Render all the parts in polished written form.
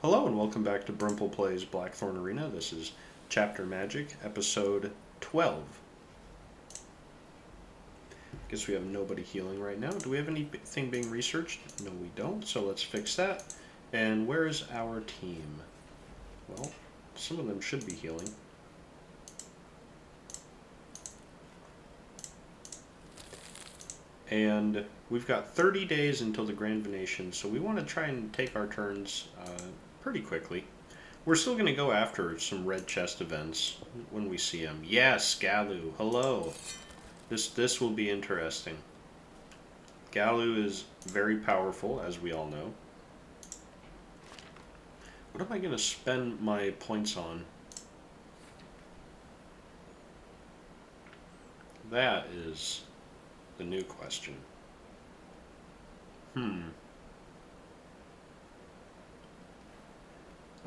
Hello and welcome back to Brimple Plays Blackthorn Arena. This is Chapter Magic, Episode 12. Guess we have nobody healing right now. Do we have anything being researched? No, we don't, so let's fix that. And where is our team? Well, some of them should be healing. And we've got 30 days until the Grand Venation, so we want to try and take our turns pretty quickly. We're still going to go after some red chest events when we see them. Yes, Galu, hello. This will be interesting. Galu is very powerful, as we all know. What am I going to spend my points on? That is the new question. I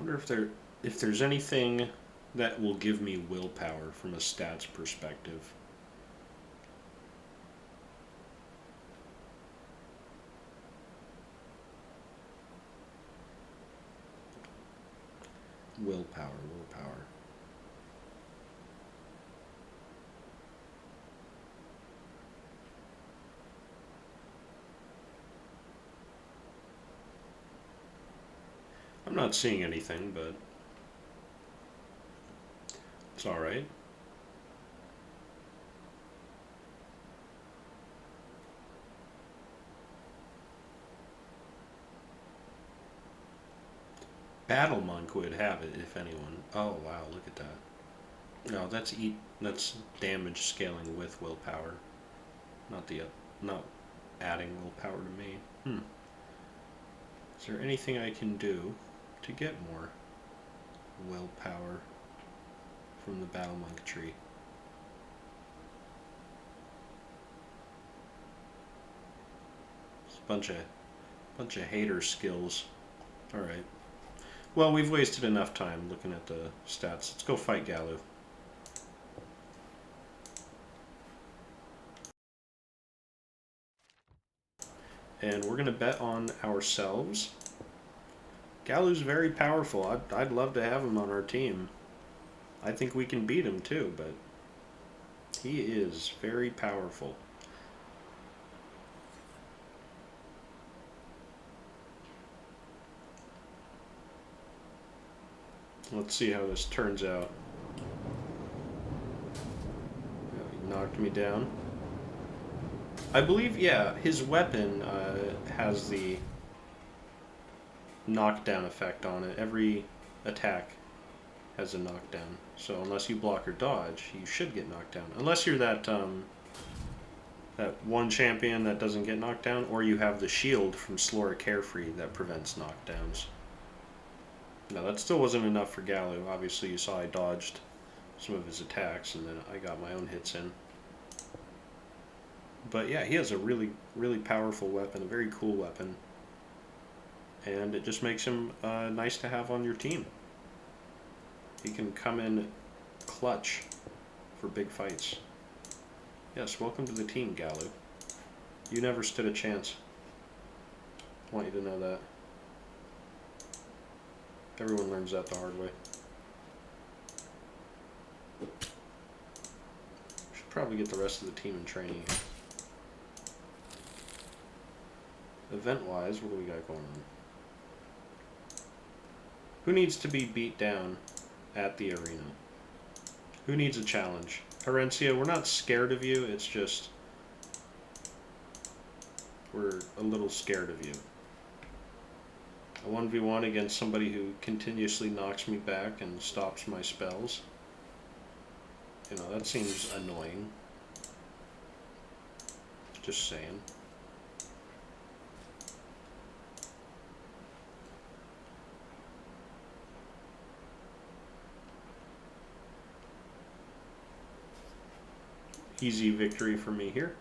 wonder if there's anything that will give me willpower from a stats perspective. Willpower. I'm not seeing anything, but it's alright. Battle Monk would have it, if anyone. Oh wow, look at that. No, that's damage scaling with willpower. Not adding willpower to me. Is there anything I can do to get more willpower from the Battle Monk tree? It's a bunch of hater skills. Alright. Well, we've wasted enough time looking at the stats. Let's go fight Galu. And we're going to bet on ourselves. Galu's very powerful. I'd love to have him on our team. I think we can beat him too, but he is very powerful. Let's see how this turns out. He knocked me down. I believe, yeah, his weapon has the knockdown effect on it. Every attack has a knockdown. So unless you block or dodge, you should get knocked down. Unless you're that one champion that doesn't get knocked down, or you have the shield from Slora Carefree that prevents knockdowns. No, that still wasn't enough for Galu. Obviously, you saw I dodged some of his attacks, and then I got my own hits in. But yeah, he has a really, really powerful weapon, a very cool weapon. And it just makes him nice to have on your team. He can come in clutch for big fights. Yes, welcome to the team, Galu. You never stood a chance. I want you to know that. Everyone learns that the hard way. Should probably get the rest of the team in training here. Event-wise, what do we got going on? Who needs to be beat down at the arena? Who needs a challenge? Herencia, we're not scared of you, it's just we're a little scared of you. A 1v1 against somebody who continuously knocks me back and stops my spells. You know, that seems annoying. Just saying. Easy victory for me here.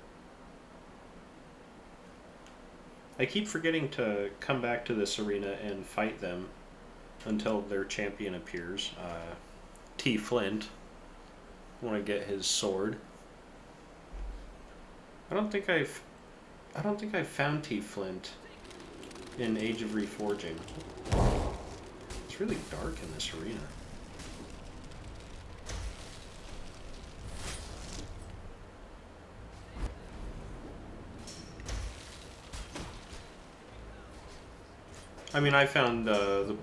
I keep forgetting to come back to this arena and fight them until their champion appears. T. Flint. I want to get his sword. I don't think I've found T. Flint in Age of Reforging. It's really dark in this arena. I mean, I found the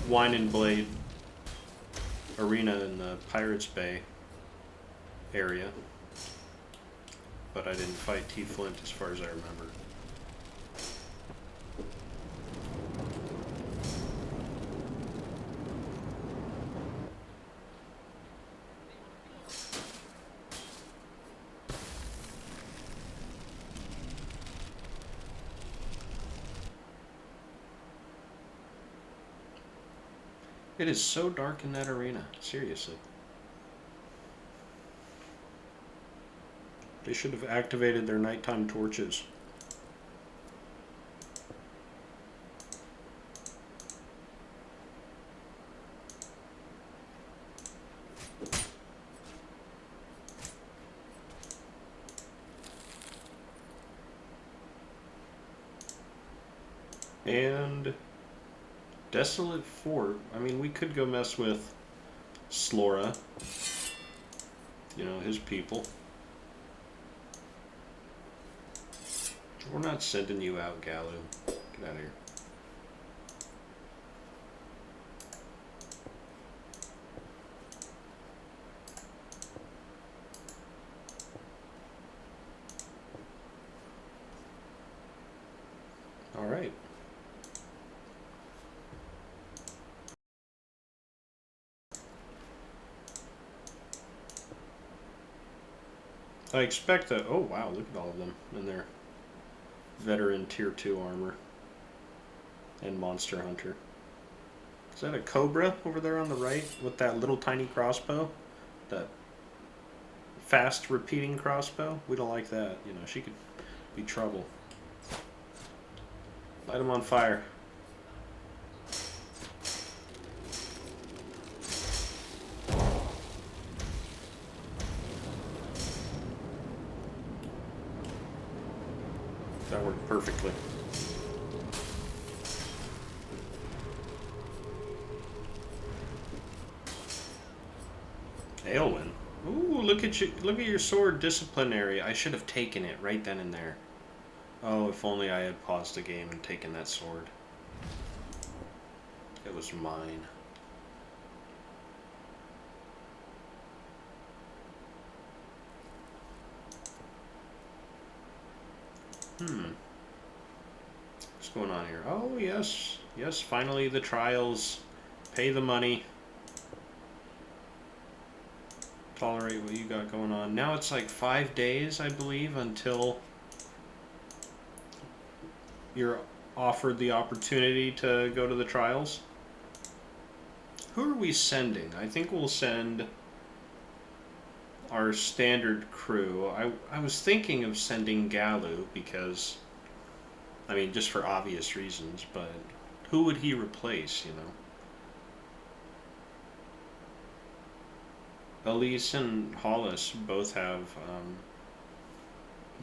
Wine and Blade arena in the Pirates Bay area, but I didn't fight T. Flint as far as I remember. It is so dark in that arena, seriously. They should have activated their nighttime torches. And Desolate Fort. I mean, we could go mess with Slora. You know, his people. We're not sending you out, Galu. Get out of here. All right. I expect that. Oh, wow, look at all of them in their veteran tier 2 armor and Monster Hunter. Is that a Cobra over there on the right with that little tiny crossbow? That fast repeating crossbow? We don't like that. You know, she could be trouble. Light him on fire. That worked perfectly. Aelwyn. Ooh, look at you! Look at your sword, disciplinary. I should have taken it right then and there. Oh, if only I had paused the game and taken that sword. It was mine. What's going on here? Oh, yes. Yes, finally the trials. Pay the money. Tolerate what you got going on. Now it's like 5 days, I believe, until you're offered the opportunity to go to the trials. Who are we sending? I think we'll send our standard crew. I was thinking of sending Galu because, I mean, just for obvious reasons, but who would he replace, you know? Elise and Hollis both have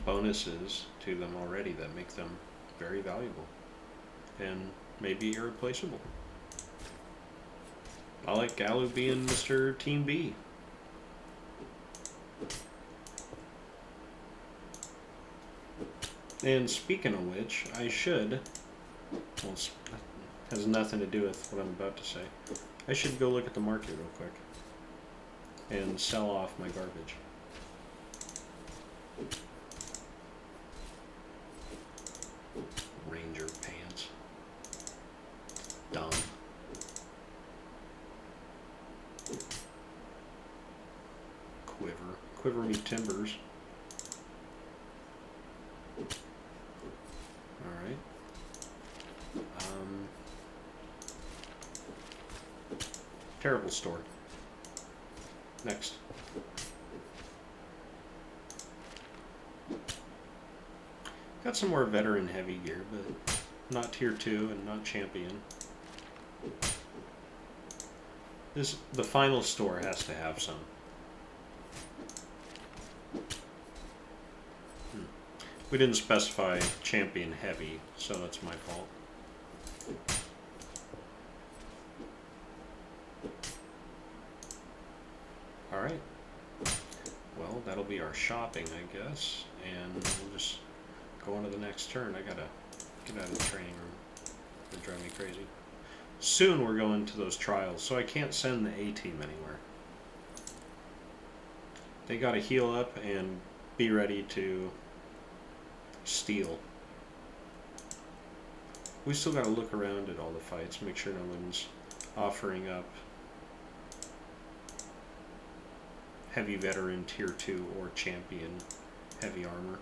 bonuses to them already that make them very valuable and maybe irreplaceable. I like Galu being Mr. Team B. And speaking of which, I should, well, it has nothing to do with what I'm about to say. I should go look at the market real quick and sell off my garbage. Ranger pants. Dumb. Quiver. Quiver me timbers. Alright. Terrible store. Next. Got some more veteran heavy gear, but not tier 2 and not champion. The final store has to have some. We didn't specify champion heavy, so that's my fault. our shopping, I guess, and we'll just go on to the next turn. I gotta get out of the training room. They drive me crazy. Soon we're going to those trials, so I can't send the A-team anywhere. They gotta heal up and be ready to steal. We still gotta look around at all the fights, make sure no one's offering up heavy veteran tier 2 or champion heavy armor.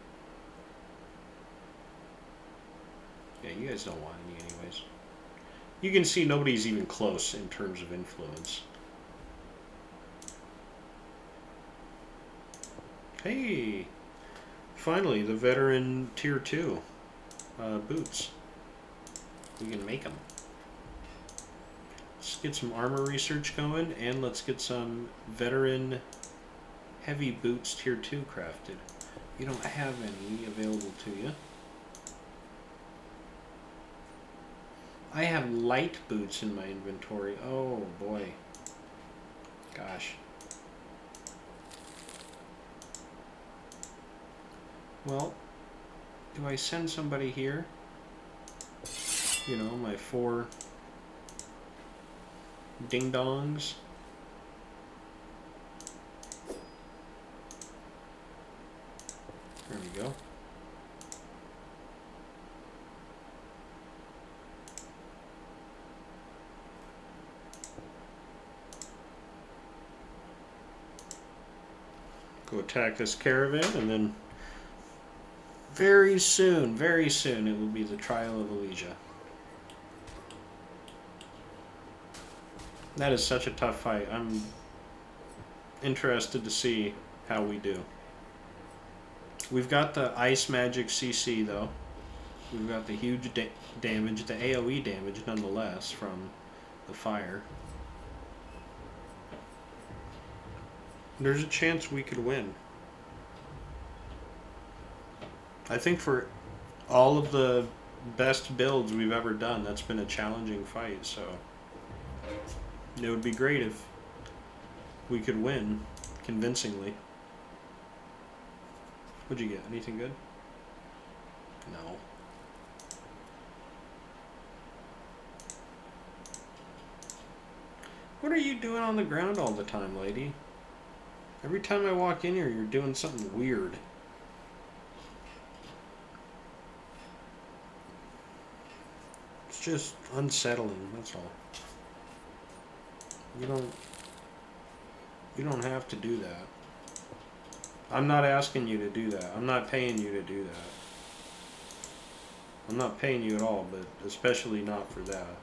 Yeah, you guys don't want any anyways. You can see nobody's even close in terms of influence. Hey! Finally, the veteran tier 2 boots. We can make them. Let's get some armor research going, and let's get some veteran heavy boots tier 2 crafted. You don't have any available to you. I have light boots in my inventory. Oh boy. Gosh. Well, do I send somebody here? You know, my 4 ding-dongs. There we go. Go attack this caravan, and then very soon it will be the trial of Elysia. That is such a tough fight. I'm interested to see how we do. We've got the ice magic CC though. We've got the huge damage, the AoE damage nonetheless from the fire. There's a chance we could win. I think for all of the best builds we've ever done, that's been a challenging fight, so it would be great if we could win convincingly. What'd you get? Anything good? No. What are you doing on the ground all the time, lady? Every time I walk in here, you're doing something weird. It's just unsettling, that's all. You don't have to do that. I'm not asking you to do that. I'm not paying you to do that. I'm not paying you at all, but especially not for that.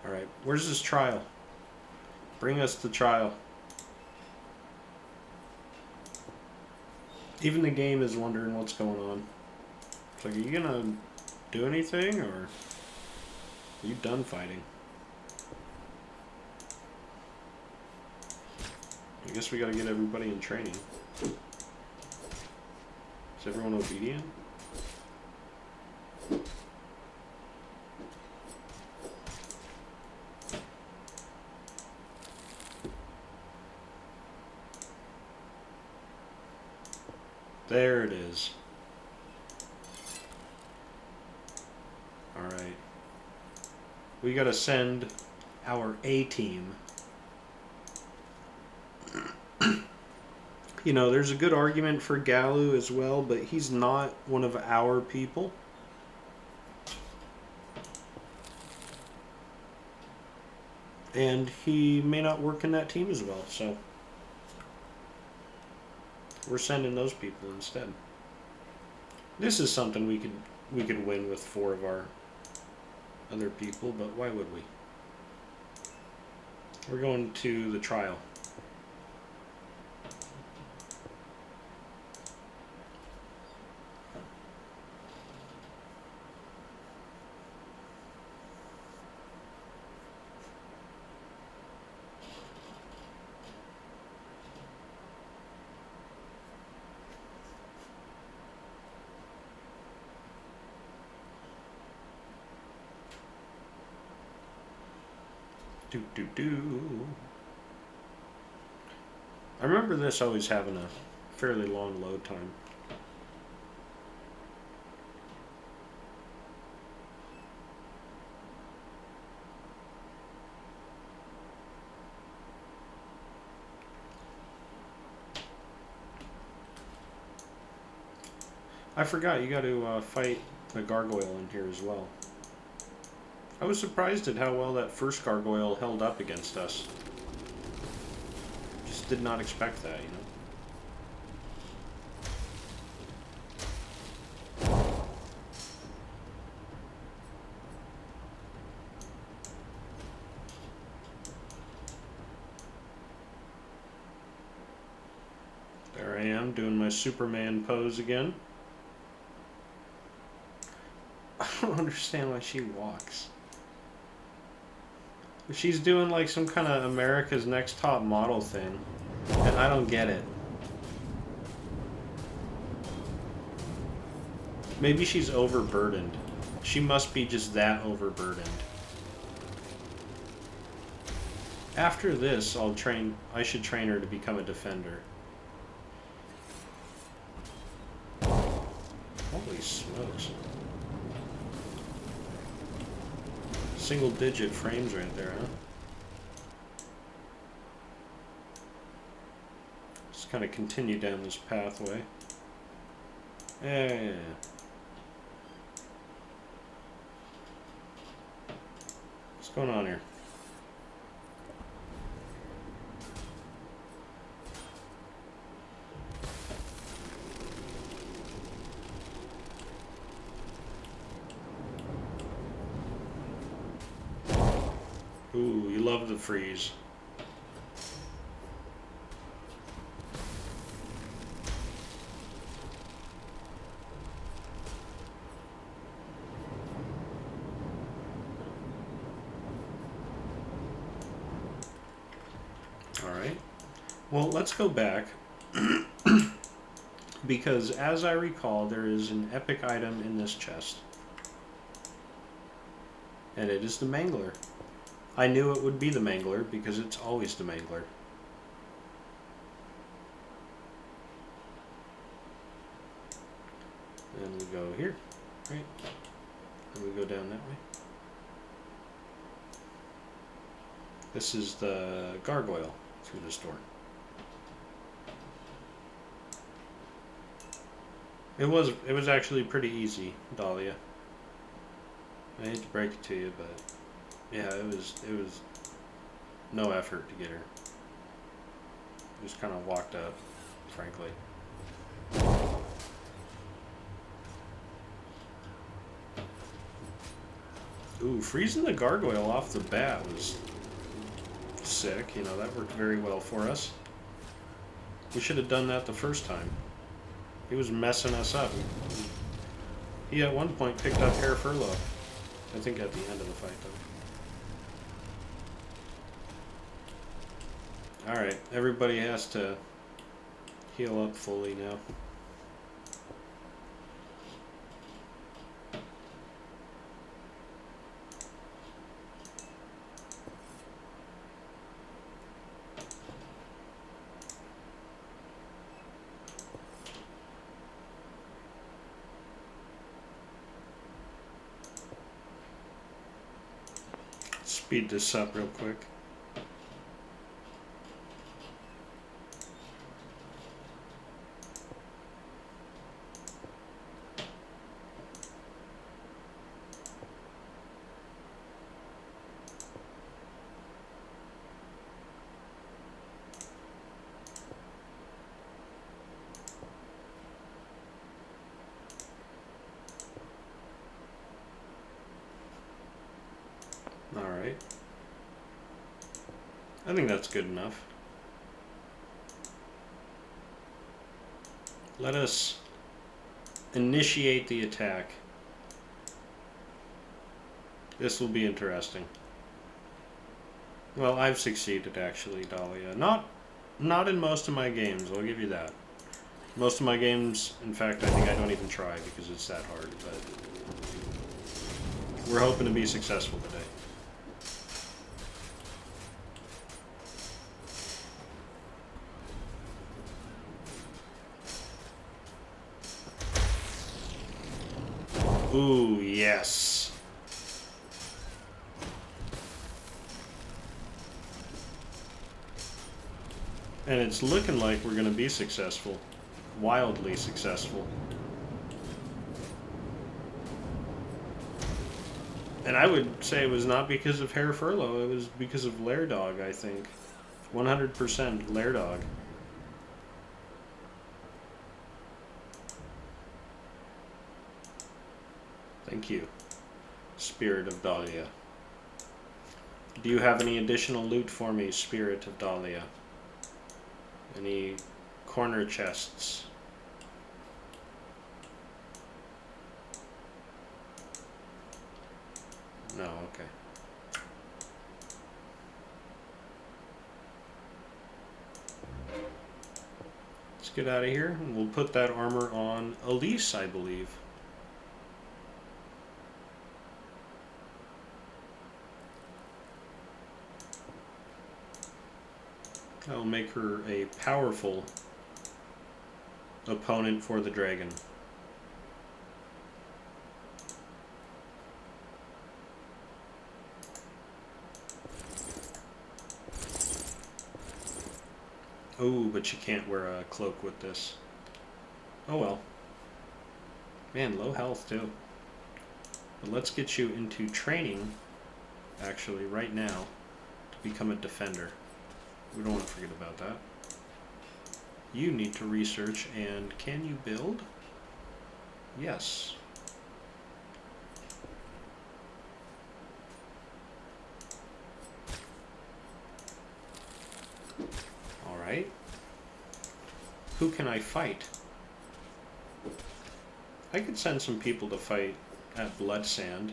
Alright, where's this trial? Bring us the trial. Even the game is wondering what's going on. It's like, are you gonna do anything, or are you done fighting? I guess we gotta get everybody in training. Is everyone obedient? There it is. Alright. We gotta send our A-team. You know, there's a good argument for Galu as well, but he's not one of our people. And he may not work in that team as well, so we're sending those people instead. This is something we could win with 4 of our other people, but why would we? We're going to the trial. Do do do. I remember this always having a fairly long load time. I forgot, you got to fight the gargoyle in here as well. I was surprised at how well that first gargoyle held up against us. Just did not expect that, you know? There I am, doing my Superman pose again. I don't understand why she walks. She's doing like some kind of America's Next Top Model thing, and I don't get it. Maybe she's overburdened. She must be just that overburdened. After this, I should train her to become a defender. Holy smokes. Single-digit frames right there, huh? Just kind of continue down this pathway. Yeah. What's going on here? Ooh, you love the freeze. Alright. Well, let's go back. Because, as I recall, there is an epic item in this chest. And it is the Mangler. I knew it would be the Mangler because it's always the Mangler. And we go here, right? And we go down that way. This is the gargoyle through this door. It was actually pretty easy, Dahlia. I hate to break it to you, but yeah, it was no effort to get her. Just kind of walked up, frankly. Ooh, freezing the gargoyle off the bat was sick. You know, that worked very well for us. We should have done that the first time. He was messing us up. He at one point picked up Hair Furlough. I think at the end of the fight, though. Alright, everybody has to heal up fully now. Speed this up real quick. Alright. I think that's good enough. Let us initiate the attack. This will be interesting. Well, I've succeeded actually, Dahlia. Not in most of my games, I'll give you that. Most of my games, in fact, I think I don't even try because it's that hard, but we're hoping to be successful today. Ooh, yes. And it's looking like we're going to be successful. Wildly successful. And I would say it was not because of Hair Furlough, it was because of Lair Dog, I think. 100% Lair Dog. Thank you, Spirit of Dahlia. Do you have any additional loot for me, Spirit of Dahlia? Any corner chests? No, okay. Let's get out of here, and we'll put that armor on Elise, I believe. That'll make her a powerful opponent for the dragon. Oh, but you can't wear a cloak with this. Oh well. Man, low health too. But let's get you into training, actually, right now, to become a defender. We don't want to forget about that. You need to research, and can you build? Yes. Alright. Who can I fight? I could send some people to fight at Bloodsand.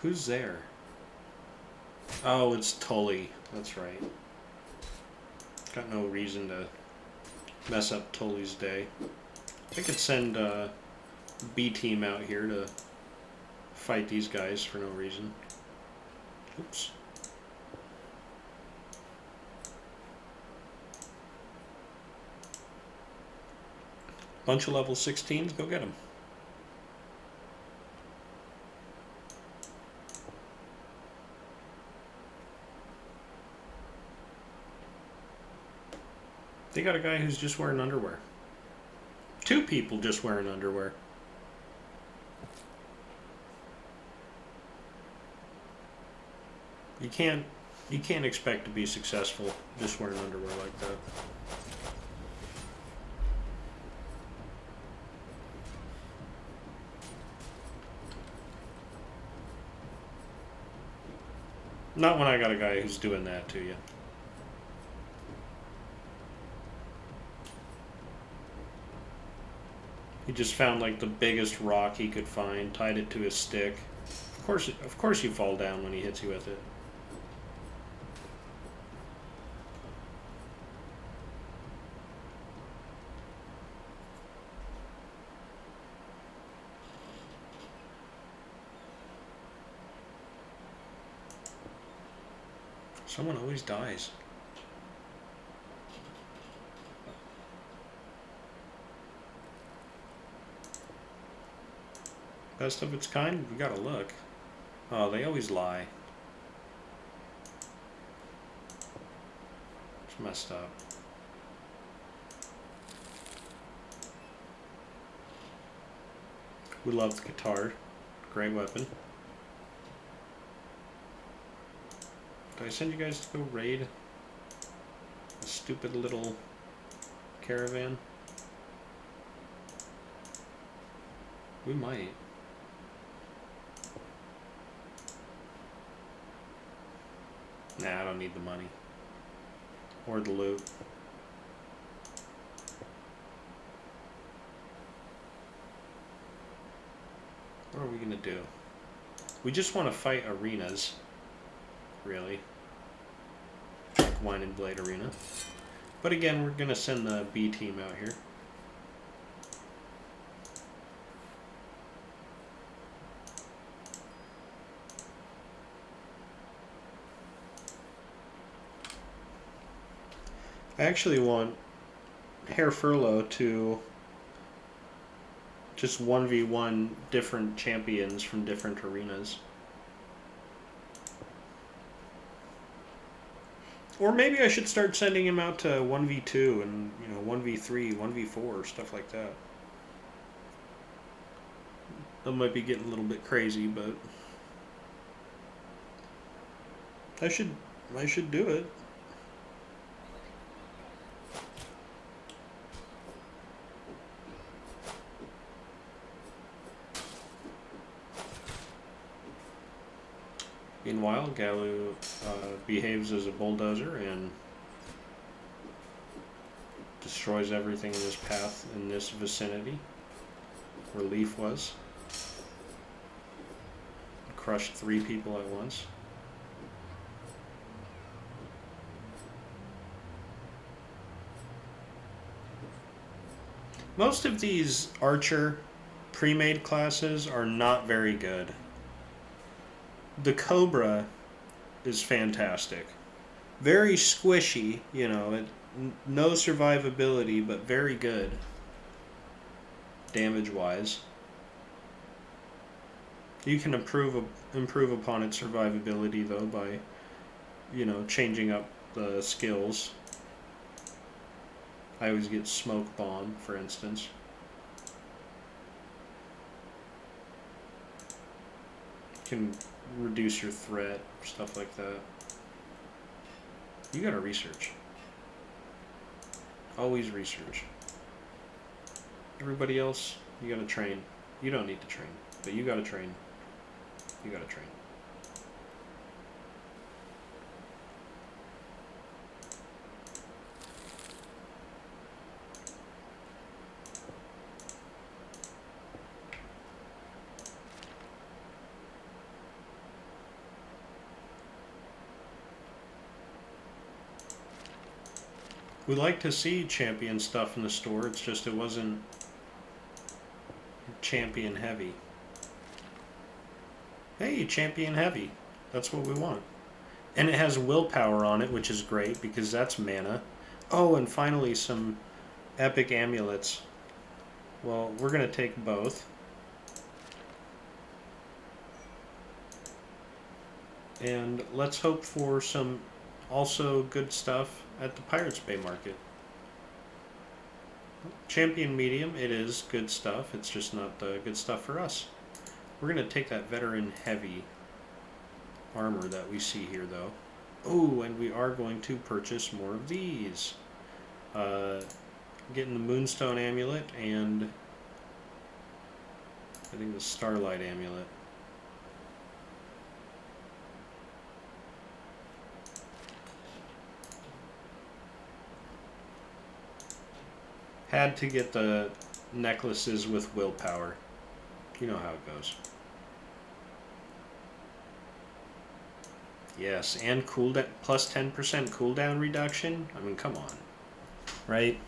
Who's there? Oh, it's Tully. That's right. Got no reason to mess up Tully's day. I could send B team out here to fight these guys for no reason. Oops. Bunch of level 16s, go get them. They got a guy who's just wearing underwear. 2 people just wearing underwear. You can't expect to be successful just wearing underwear like that. Not when I got a guy who's doing that to you. He just found like the biggest rock he could find, tied it to his stick. Of course you fall down when he hits you with it. Someone always dies. Best of its kind? We gotta look. Oh, they always lie. It's messed up. We love the guitar. Great weapon. Did I send you guys to go raid a stupid little caravan? We might. Nah, I don't need the money. Or the loot. What are we gonna do? We just want to fight arenas. Really. Like Wine and Blade Arena. But again, we're gonna send the B team out here. I actually want Hair Furlough to Just 1v1 different champions from different arenas. Or maybe I should start sending him out to 1v2 and, 1v3, 1v4, stuff like that. That might be getting a little bit crazy, but I should do it. Meanwhile, Galu behaves as a bulldozer and destroys everything in his path in this vicinity where Leaf was. Crushed 3 people at once. Most of these archer pre-made classes are not very good. The Cobra is fantastic. Very squishy, no survivability, but very good damage-wise. You can improve upon its survivability, though, by, changing up the skills. I always get Smoke Bomb, for instance. Can reduce your threat, stuff like that. You gotta research. Always research. Everybody else, you gotta train. You don't need to train, but you gotta train. You gotta train. We like to see champion stuff in the store, it's just it wasn't champion heavy. Hey, champion heavy. That's what we want. And it has willpower on it, which is great because that's mana. Oh, and finally some epic amulets. Well, we're going to take both. And let's hope for some also good stuff at the Pirates Bay Market. Champion medium, it is good stuff. It's just not the good stuff for us. We're going to take that veteran heavy armor that we see here, though. Oh, and we are going to purchase more of these. Getting the Moonstone Amulet and I think the Starlight Amulet. Had to get the necklaces with willpower. You know how it goes. Yes, and cooldown plus 10% cooldown reduction. I mean, come on, right?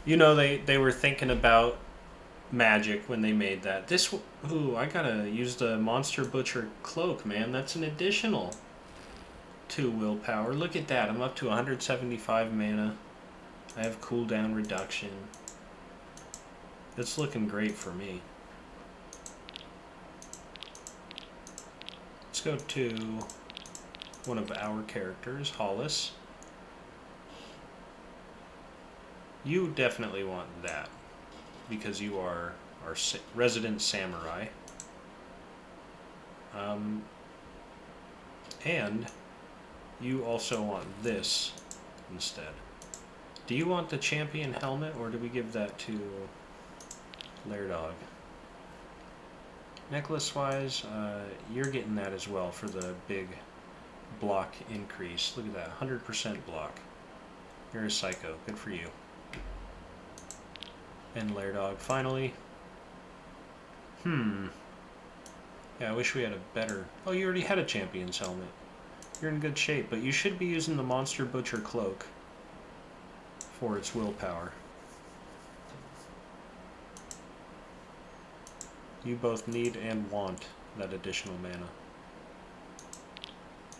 They were thinking about magic when they made that. Ooh, I gotta use the Monster Butcher cloak, man. That's an additional 2 willpower. Look at that. I'm up to 175 mana. I have cooldown reduction. It's looking great for me. Let's go to one of our characters, Hollis. You definitely want that because you are our resident samurai. And you also want this instead. Do you want the champion helmet, or do we give that to Lairdog? Necklace-wise, you're getting that as well for the big block increase. Look at that, 100% block. You're a psycho. Good for you. And Lairdog, finally. Yeah, I wish we had a better... Oh, you already had a champion's helmet. You're in good shape, but you should be using the Monster Butcher cloak for its willpower. You both need and want that additional mana.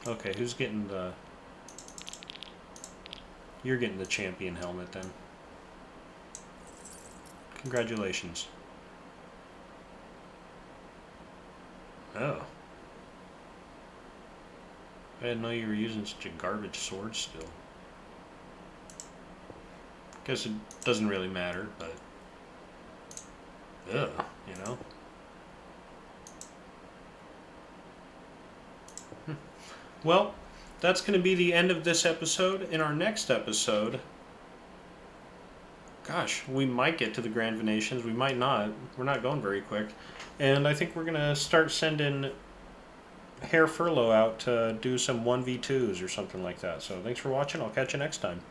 Okay, who's getting the... You're getting the champion helmet then. Congratulations. Oh. I didn't know you were using such a garbage sword still. Guess it doesn't really matter, but... Ugh, you know? Well, that's going to be the end of this episode. In our next episode... Gosh, we might get to the Grand Venations. We might not. We're not going very quick. And I think we're going to start sending Hair Furlough out to do some 1v2s or something like that. So thanks for watching. I'll catch you next time.